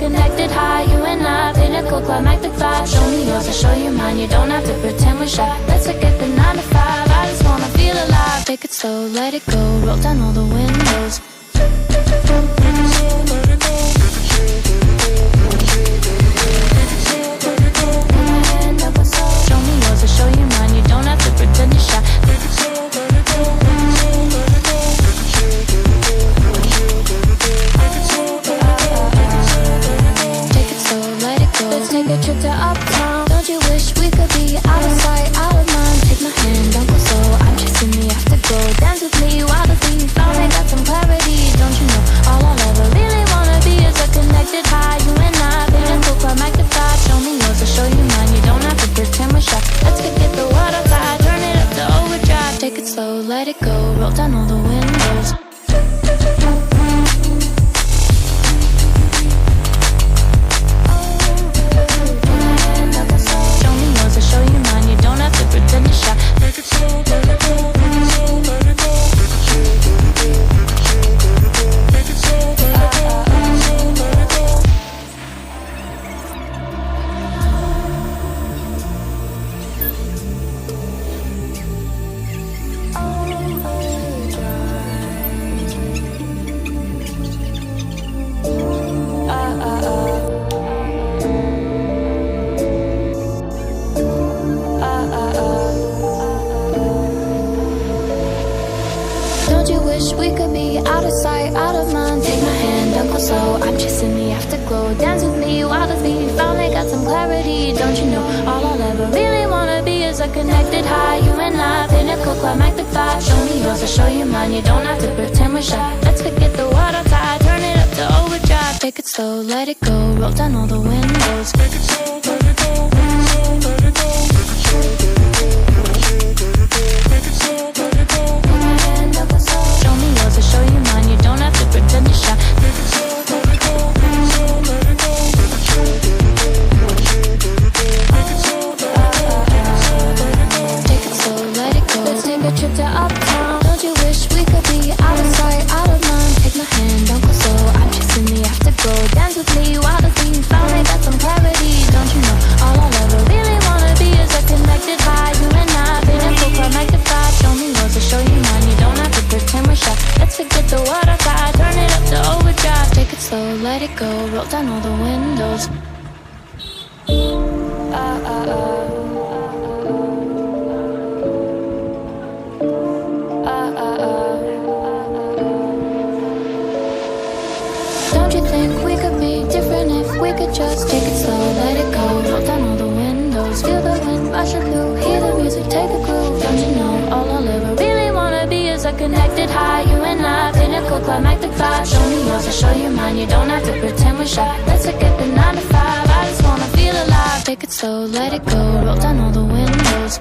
connected high. You and I, pinnacle, climactic vibe. Show me yours, I'll show you mine. You don't have to pretend we're shy. Let's forget the 9 to 5. I just wanna feel alive. Take it slow, let it go. Roll down all the windows. Show me yours, I'll show you mine. You don't have to pretend you're shy. Let's take a trip to uptown. Don't you wish we could be out of sight, out of mind? Take my hand, don't go slow. I'm chasing the afterglow. Dance with me while the beat finally got some clarity. Don't you know all I'll ever really wanna be is a connected high. You and I, pinnacle, climactic vibe. Show me yours, I'll show you mine. You don't have to pretend we're shy. Let's forget the world outside, turn it up to overdrive. Take it slow, let it go. Roll down all the windows. We could be out of sight, out of mind. Take my hand, don't go slow. I'm chasing the afterglow. Dance with me while the beat finally got some clarity. Don't you know all I'll ever really wanna be is a connected high. You and I, pinnacle, climactic vibe. Show me yours, I'll show you mine. You don't have to pretend we're shy. Let's forget the world outside, turn it up to overdrive. Take it slow, let it go. Roll down all the windows. Take it slow, let it go. Let it go. Show me yours, I'll show you mine. You don't have to pretend you're shy. Take it slow, let it go. Let it go. Take it slow, let it go. Let's take a trip to uptown. Don't you wish we could be out of sight, out of mind? Take my hand, don't go slow. I'm chasing the afterglow. Dance with me while the beat finally got some clarity. Don't you know all I'll ever really wanna be is a connected high. You and I, pinnacle, climactic vibe. Show me yours, I'll show you mine. You don't have to pretend we're shy. Let's forget the world outside, turn it up to overdrive. Take it slow, let it go. Roll down all the windows. Don't you think we could be different if we could just take it slow, let it go. Roll down all the windows. Feel the wind rushing through. Hear the music, take a groove. Don't you know all I'll ever really wanna be is a connected high. You and I, pinnacle, climactic vibe. Show me yours, I'll show you mine. You don't have to pretend we're shy. Let's forget the 9 to 5. I just wanna feel alive. Take it slow, let it go. Roll down all the windows.